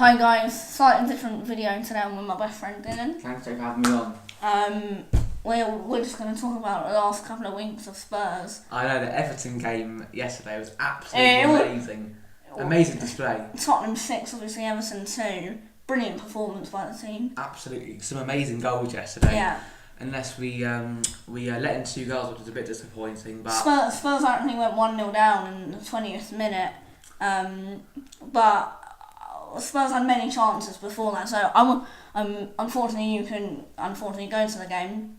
Hi guys, slightly different video today. I'm with my best friend Dylan. Thanks for having me on. We're just going to talk about the last couple of weeks of Spurs. I know the Everton game yesterday was absolutely amazing. Amazing display. Tottenham 6, obviously Everton 2. Brilliant performance by the team. Absolutely, some amazing goals yesterday. Yeah. Unless we let in 2 goals, which was a bit disappointing. But Spurs actually went 1-0 down in the 20th minute. But Spurs had many chances before that, so unfortunately you couldn't go to the game.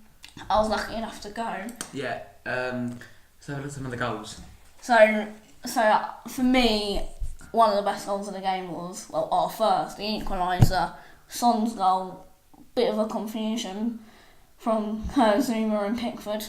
I was lucky enough to go. Yeah. So look at some of the goals. So for me, one of the best goals of the game was our first, the equaliser. Son's goal, bit of a confusion from Zuma and Pickford.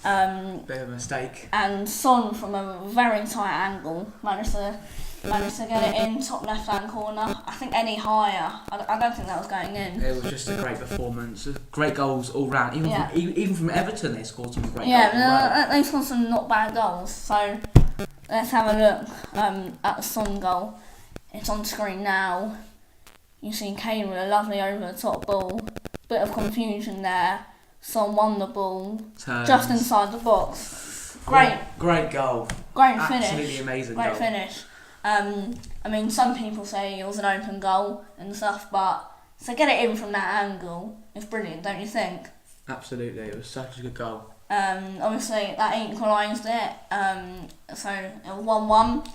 Bit of a mistake. And Son from a very tight angle managed to get it in top left hand corner. I think any higher, I don't think that was going in. It was just a great performance. Great goals all round. Even from Everton, they scored some great goals. Yeah, they scored some not bad goals. So let's have a look at the Son goal. It's on screen now. You see Kane with a lovely over the top ball. Bit of confusion there. Son won the ball just inside the box. Great goal. Great finish. Absolutely amazing goal. Great finish. I mean, some people say it was an open goal and stuff, but to get it in from that angle is brilliant, don't you think? Absolutely, it was such a good goal. Obviously, that equalised it, so it was 1-1.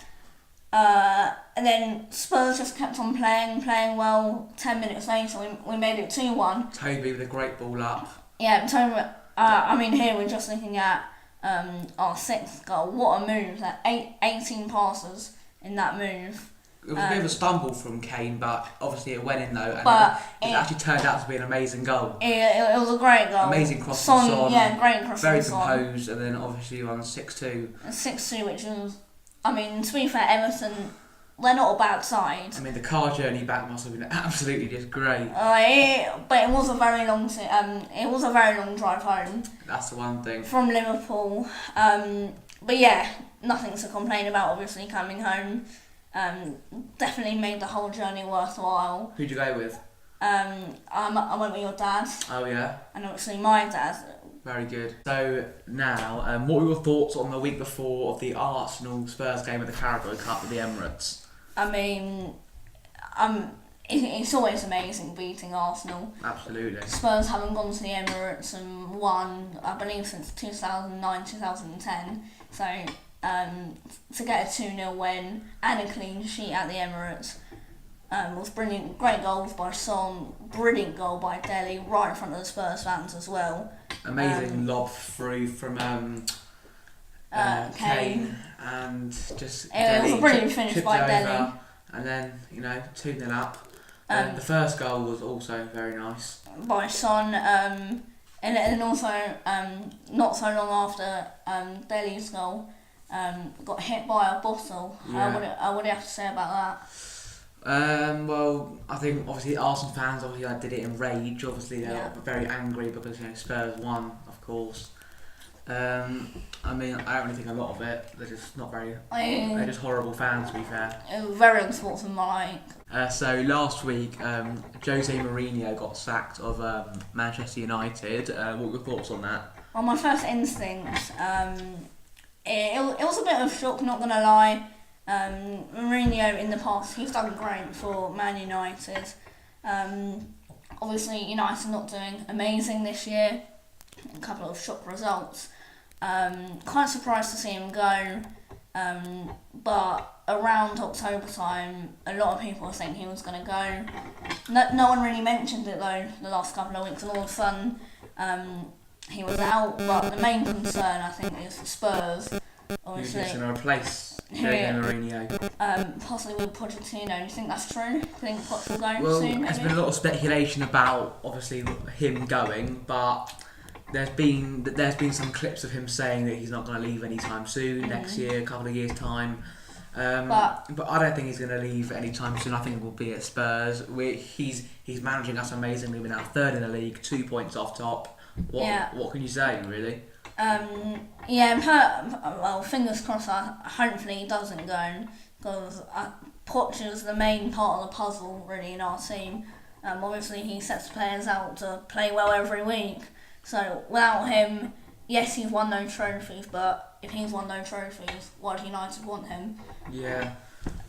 And then Spurs just kept on playing well. 10 minutes later, we made it 2-1. Toby with a great ball up. Yeah, Toby. I mean, here we're just looking at our 6th goal. What a move! That 18 passes in that move. It was a bit of a stumble from Kane, but obviously it went in though, and it actually turned out to be an amazing goal. It was a great goal. Amazing cross from Son. Yeah, great cross very from Son. composed, and then obviously on 6-2. 6-2, which was, I mean, to be fair, Everton, they're not a bad side. I mean, the car journey back must have been absolutely just great. But it was a very long drive home. That's the one thing. From Liverpool. But yeah, nothing to complain about. Obviously, coming home, definitely made the whole journey worthwhile. Who'd you go with? I went with your dad. Oh yeah. And obviously my dad. Very good. So now, what were your thoughts on the week before of the Arsenal Spurs game of the Carabao Cup at the Emirates? I mean, it's always amazing beating Arsenal. Absolutely. Spurs haven't gone to the Emirates and won, I believe, since 2009, 2010. So to get a 2-0 win and a clean sheet at the Emirates was brilliant. Great goals by Son, brilliant goal by Dele, right in front of the Spurs fans as well. Amazing lob through from Kane, and just it was a brilliant finish by Dele. And then 2-0 up. The first goal was also very nice by Son, and also not so long after Dele's goal, got hit by a bottle. Yeah. What do you have to say about that? Well, I think obviously Arsenal fans did it in rage. Obviously they were very angry because Spurs won, of course. I mean, I don't really think a lot of it. They're just not very. They're just horrible fans, to be fair. It was very unsportsmanlike. So last week, Jose Mourinho got sacked of Manchester United. What were your thoughts on that? Well, my first instinct, it was a bit of a shock, not gonna lie. Mourinho in the past, he's done great for Man United. Obviously, United not doing amazing this year. A couple of shock results. Quite surprised to see him go. But around October time, a lot of people think he was going to go. No one really mentioned it though the last couple of weeks, and all of a sudden he was out. But the main concern, I think, is for Spurs. Obviously, who's going to replace Jose Mourinho? Possibly with Pochettino. Do you think that's true? Do you think Poch will go soon? There's been a lot of speculation about obviously him going, but there's been some clips of him saying that he's not going to leave anytime soon, next year, a couple of years' time. But I don't think he's going to leave anytime soon. I think it will be at Spurs. He's managing us amazingly. We're now 3rd in the league, 2 points off top. What can you say, really? Well, fingers crossed. Hopefully he doesn't go, because Poch is the main part of the puzzle really in our team. Obviously he sets players out to play well every week. So without him, yes, he's won no trophies, but if he's won no trophies, why do United want him? Yeah.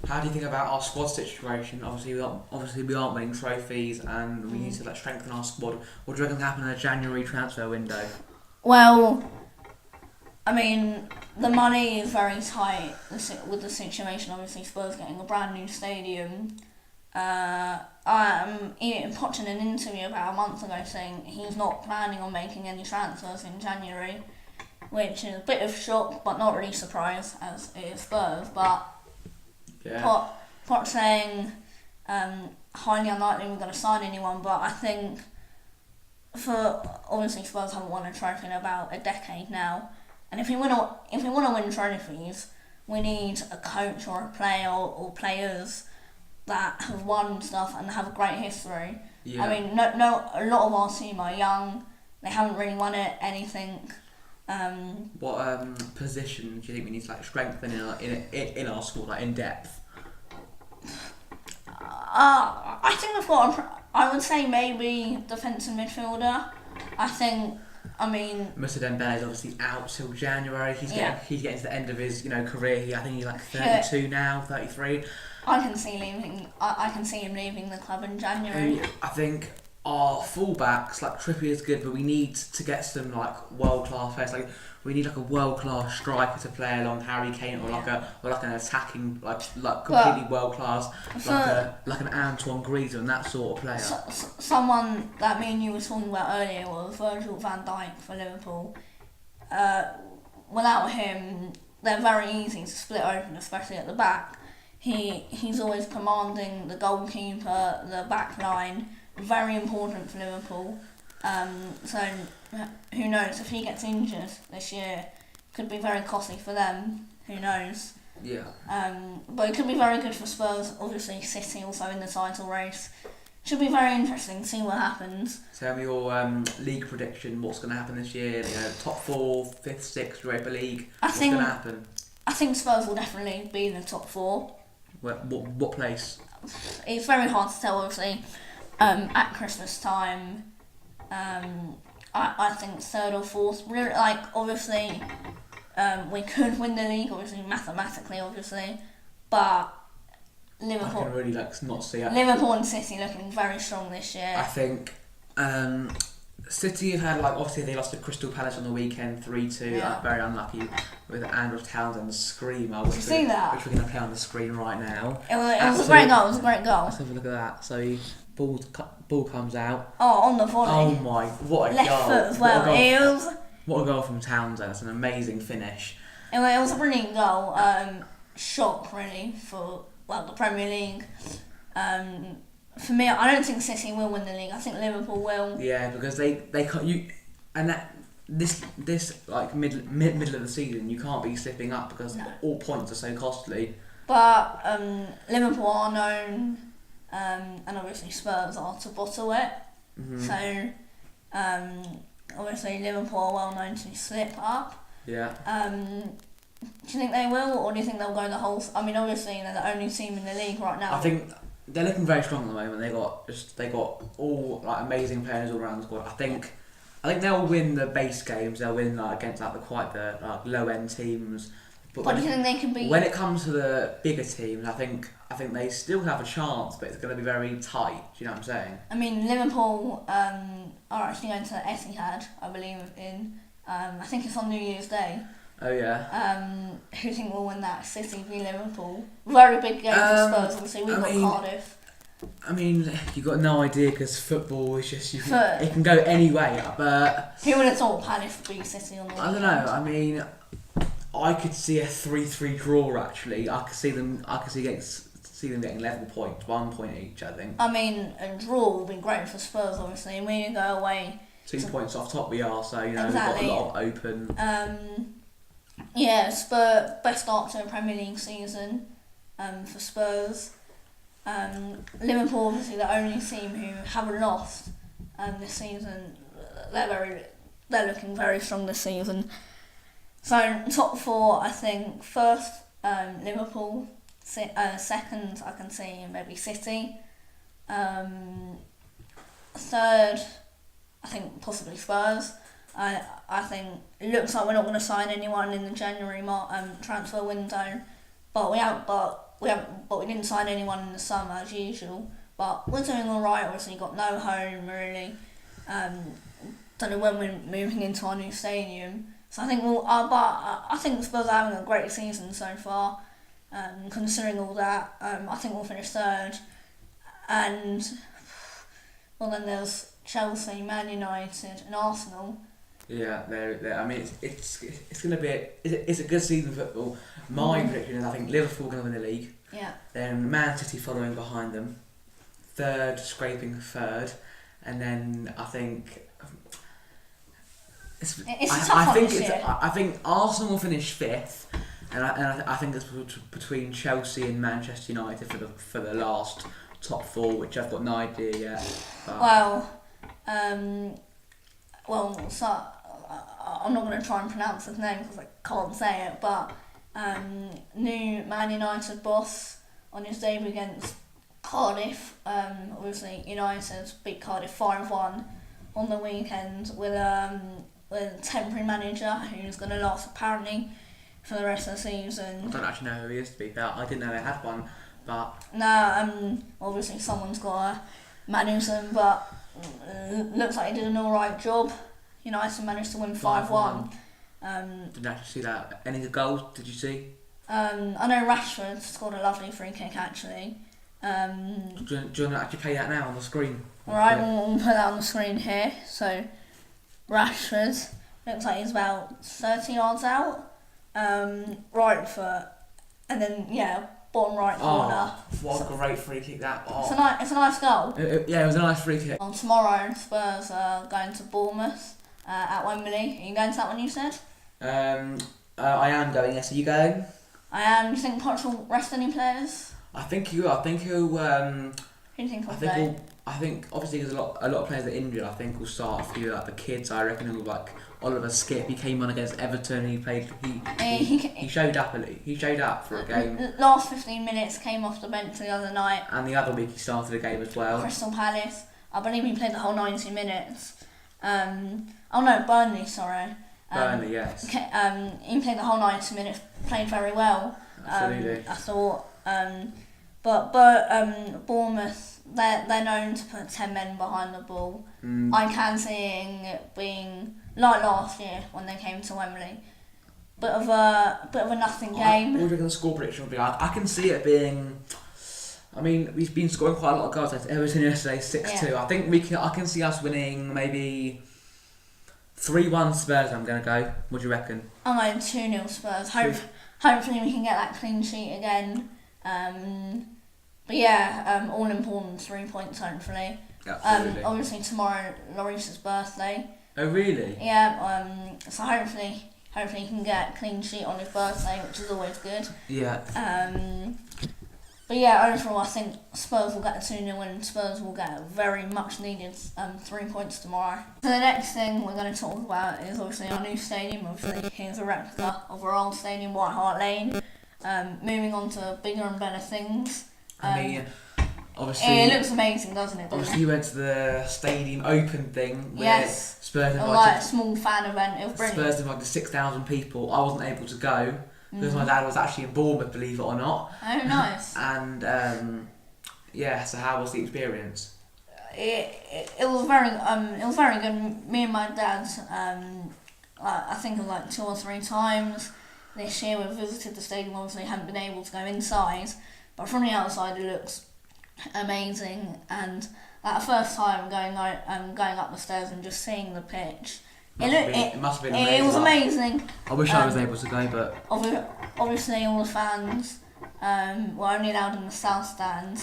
How do you think about our squad situation? Obviously we aren't winning trophies, and we need to strengthen our squad. What do you reckon will happen in the January transfer window? Well, I mean, the money is very tight with the situation. Obviously, Spurs getting a brand new stadium. Poch in an interview about a month ago saying he's not planning on making any transfers in January, which is a bit of shock, but not really surprise as it is Spurs. But yeah. Poch saying highly unlikely we're going to sign anyone, but I think obviously Spurs haven't won a trophy in about a decade now, and if we want to win trophies, we need a coach or a player or players that have won stuff and have a great history. Yeah. I mean, no, a lot of our team are young. They haven't really won anything. What position do you think we need to strengthen in our squad, in depth? I think we've got. I would say maybe defensive midfielder. I mean, Moussa Dembele is obviously out till January. He's getting to the end of his career. I think he's 32 now, 33. I can see him leaving the club in January. I think our fullbacks, Trippier is good, but we need to get some world class players. We need a world class striker to play along Harry Kane, or an attacking completely world class, like an Antoine Griezmann, that sort of player. Someone that me and you were talking about earlier was Virgil van Dijk for Liverpool. Without him, they're very easy to split open, especially at the back. He's always commanding the goalkeeper, the back line. Very important for Liverpool. So who knows, if he gets injured this year, could be very costly for them. Who knows? Yeah. But it could be very good for Spurs. Obviously, City also in the title race. Should be very interesting to see what happens. Tell me your league prediction. What's going to happen this year? Top 4, 5th, 6th, Europa League. What's going to happen? I think Spurs will definitely be in the top 4. What place? It's very hard to tell, obviously. At Christmas time, I think 3rd or 4th. Really, obviously, we could win the league, obviously mathematically, but Liverpool. I can really not see it. Liverpool and City looking very strong this year. I think City have had obviously they lost to Crystal Palace on the weekend 3-2. Yeah. Very unlucky with Andrew Townsend's screamer. Did you see that? Which we're going to play on the screen right now. It was a great goal. Let's have a look at that. So ball comes out. Oh, on the volley. Oh my! What a left goal! Foot as well. What a goal from Townsend! That's an amazing finish. It was a brilliant goal. Shock really for the Premier League. For me, I don't think City will win the league. I think Liverpool will. Yeah, because they can't this middle of the season you can't be slipping up because all points are so costly. But Liverpool are known, and obviously Spurs are to bottle it. Mm-hmm. So obviously Liverpool are well known to slip up. Yeah. Do you think they will, or do you think they'll go the whole? I mean, obviously they're the only team in the league right now. I think they're looking very strong at the moment. They got all amazing players all around the squad. I think they'll win the base games. They'll win against the low end teams. But do you think they can be? When it comes to the bigger teams, I think they still have a chance, but it's going to be very tight. Do you know what I'm saying? I mean, Liverpool are actually going to Etihad, I believe, I think it's on New Year's Day. Oh yeah. Who do you think will win that? City v Liverpool. Very big game for Spurs. Obviously, we've got Cardiff. I mean, you've got no idea because football is just it can go any way. But who would have thought Palace would beat City on the weekend? I don't know. I mean, I could see a 3-3 draw. Actually, I could see them getting level points, 1 point each. I think. I mean, a draw would be great for Spurs. Obviously, we can go away. 2 points off top we are, so exactly. We've got a lot of open. Yeah, Spurs best start to a Premier League season for Spurs. Liverpool obviously the only team who haven't lost this season. They're looking very strong this season. So top 4, I think first Liverpool, Second, I can see maybe City. Third, I think possibly Spurs. I think it looks like we're not going to sign anyone in the January transfer window, but we didn't sign anyone in the summer as usual. But we're doing all right. Obviously, got no home really. Don't know when we're moving into our new stadium. So I think I think Spurs are having a great season so far. Considering all that, I think we'll finish third. And well, then there's Chelsea, Man United, and Arsenal. Yeah, I mean, it's going to be it's a good season of football. My prediction is I think Liverpool are going to win the league. Yeah. Then Man City following behind them, third scraping third, and then I think it's a tough one this year. I think Arsenal will finish fifth, and I think it's between Chelsea and Manchester United for the last top four, which I've got no idea yet. But. So I'm not going to try and pronounce his name because I can't say it, but new Man United boss on his debut against Cardiff. Obviously, United beat Cardiff 5-1 on the weekend with a temporary manager who's going to last apparently for the rest of the season. I don't actually know who he is, to be fair. I didn't know they had one, but obviously someone's got to manage them, but looks like he did an alright job. United managed to win 5-1. Didn't actually see that. Any of the goals did you see? I know Rashford scored a lovely free kick actually. Do you want to actually play that now on the screen? Alright, we'll put that on the screen here. So Rashford looks like he's about 30 yards out. Right foot, and then bottom right corner. What a great free kick that! It's a nice goal. Yeah, it was a nice free kick. Tomorrow, Spurs are going to Bournemouth at Wembley. Are you going to that one? You said. I am going. Yes, are you going? I am. You think Poch will rest any players? I think you will. I think he'll. Who do you think will play? I think obviously there's a lot of players that are injured. I think we'll start a few like the kids. I reckon he'll like Oliver Skip. He came on against Everton. He played. He showed up. He showed up for a game. Last 15 minutes, came off the bench the other night. And the other week he started a game as well. Crystal Palace. I believe he played the whole 90 minutes. Burnley. Sorry. Burnley, yes. He played the whole 90 minutes. Played very well. Absolutely. I thought. But Bournemouth, they're known to put 10 men behind the ball. I can see it being like last year when they came to Wembley. Bit of a nothing game. What do you reckon the score prediction will be? I can see it being. I mean, we've been scoring quite a lot of goals. Everton yesterday 6-2. Yeah. I think I can see us winning maybe 3-1 Spurs. I'm gonna go. What do you reckon? I'm going 2-0 Spurs. Hopefully we can get that clean sheet again. All important 3 points hopefully. Absolutely. Obviously tomorrow Lloris's birthday. Oh really? Yeah. So hopefully he can get a clean sheet on his birthday, which is always good. Yeah. Overall I think Spurs will get a 2-0 win and Spurs will get a very much needed 3 points tomorrow. So the next thing we're going to talk about is obviously our new stadium. Obviously here's a replica of our old stadium, White Hart Lane. Moving on to bigger and better things. Obviously it looks amazing, doesn't it? Obviously you went to the stadium open thing where yes. Spurs invited like a small fan event. It was brilliant. Spurs invited 6,000 people. I wasn't able to go because my dad was actually in Bournemouth, believe it or not. Oh, nice. And so how was the experience? It was very good. Me and my dad, I think like 2 or 3 times this year we've visited the stadium. Obviously haven't been able to go inside, but from the outside it looks amazing. And that first time going up the stairs and just seeing the pitch, it must have been amazing. It was amazing. I wish I was able to go, but obviously all the fans were only allowed in the south stand.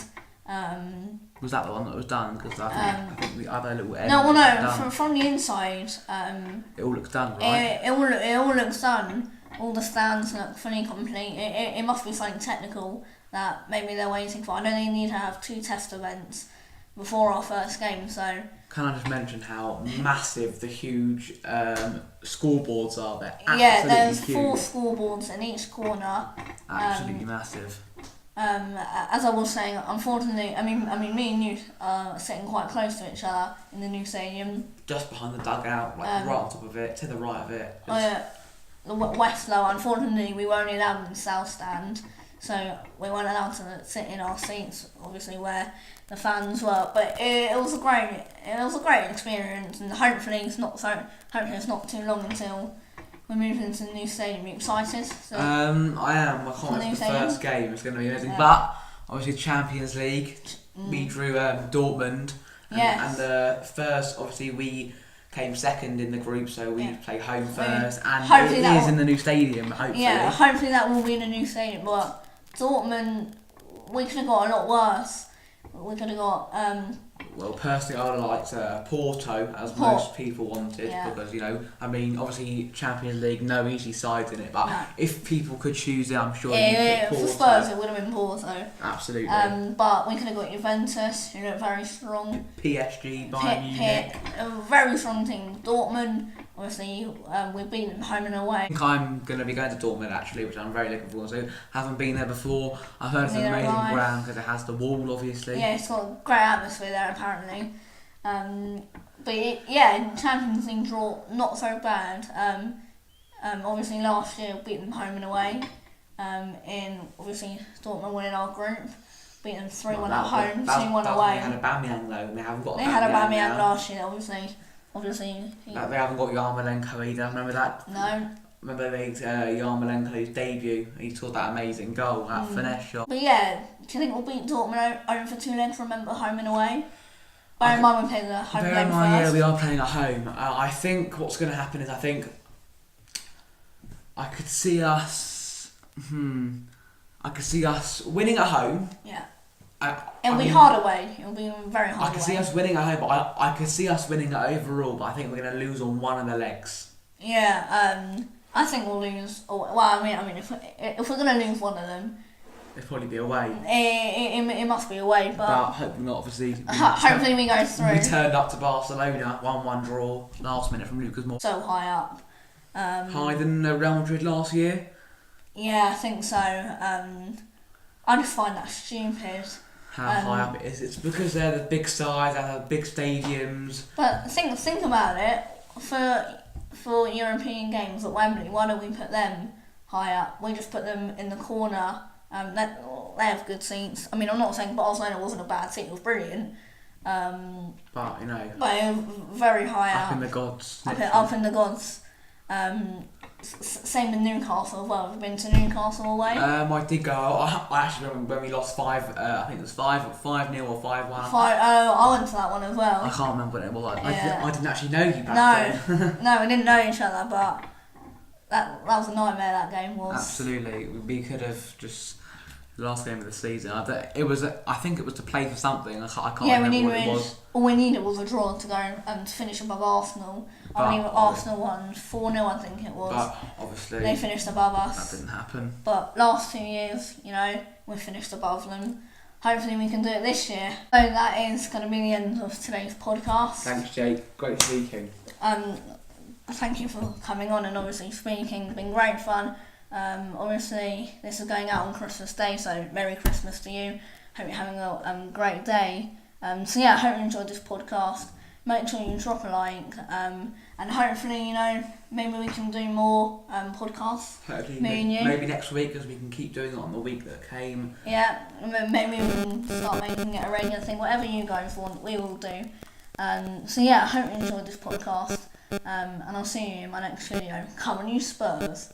Was that the one that was done? Because I think the other little end. From the inside. It all looks done, right? It all looks done. All the stands look fully complete. It must be something technical that maybe they're waiting for. I know they need to have 2 test events before our first game, so... Can I just mention how massive the huge scoreboards are? They're absolutely there's huge. 4 scoreboards in each corner. Absolutely massive. As I was saying, unfortunately, I mean, me and you are sitting quite close to each other in the new stadium. Just behind the dugout, like right on top of it, to the right of it. The West Low, unfortunately, we were only allowed in the South Stand, so we weren't allowed to sit in our seats, obviously, where the fans were. But it was a great experience, and hopefully it's not too long until we move into the new stadium. Are you excited? I am. I can't wait for the first game. It's going to be amazing. Yeah. But obviously, Champions League, we drew Dortmund, and the first, obviously, we came second in the group, so we play home first, and it is in the new stadium, hopefully. Yeah, hopefully that will be in the new stadium, but Dortmund, we could have got a lot worse. We could have got... well, personally, I would have liked Porto, as most people wanted, because, obviously Champions League, no easy sides in it, but if people could choose it, I'm sure you'd pick Porto. For Spurs, it would have been Porto. Absolutely. But we could have got Juventus, who look very strong. PSG, Bayern Munich. A very strong team. Dortmund, obviously, we've been them home and away. I think I'm going to be going to Dortmund, actually, which I'm very looking forward to. Haven't been there before. I've heard it's an amazing ground because it has the wall, obviously. Yeah, it's got a great atmosphere there, apparently. Champions League draw, not so bad. Obviously, last year, beat them home and away. Obviously, Dortmund winning our group. Beat them 3-1 at home, 2-1 away. They had a Aubameyang, though, and they haven't got They had a Aubameyang last year, obviously. They haven't got Yarmolenko either. Remember that? No. Remember Yarmolenko's debut? He scored that amazing goal, that finesse shot. But yeah, do you think we'll beat Dortmund over for 2 legs? Remember, home and away. Bear in mind we're playing the home game first. Yeah, we are playing at home. I think what's going to happen is I could see us winning at home. Yeah. It'll be hard away. It'll be very hard away. I could see us winning at home, but I could see us winning it overall. But I think we're going to lose on one of the legs. Yeah. I think we'll lose. If we're going to lose one of them, it'll probably be away. It must be away, but hopefully not. Obviously, hopefully we go through. We turned up to Barcelona, 1-1 draw, last minute from Lucas Moura. So high up. Higher than Real Madrid last year. Yeah, I think so. I just find that stupid. How high up it is. It's because they're the big size, they have big stadiums. But think about it. For European games at Wembley, why don't we put them high up? We just put them in the corner. They have good seats. I mean, I'm not saying Barcelona wasn't a bad seat; it was brilliant. But very high up. Up in the gods. Up in the gods. Same with Newcastle as well. Have you been to Newcastle away? I did go. I actually remember when we lost 5. I think it was 5-0 or 5-1. I went to that one as well. I can't remember what it was. I didn't actually know you back then. No, we didn't know each other, but that was a nightmare. That game was. Absolutely, we could have just. Last game of the season. I think it was to play for something. I can't remember what it was. All we needed was a draw to go and finish above Arsenal. Arsenal won 4-0, I think it was. But obviously they finished above us. That didn't happen. But last 2 years, we finished above them. Hopefully we can do it this year. So that is going to be the end of today's podcast. Thanks, Jake. Great speaking. Thank you for coming on and obviously speaking. It's been great fun. Obviously, this is going out on Christmas Day, so Merry Christmas to you. Hope you're having a great day. I hope you enjoyed this podcast. Make sure you drop a like, and hopefully, maybe we can do more podcasts. Hopefully, me and you. Maybe next week, because we can keep doing it on the week that came. Yeah, maybe we can start making it a regular thing. Whatever you guys want, we will do. I hope you enjoyed this podcast, and I'll see you in my next video. Come on, you Spurs.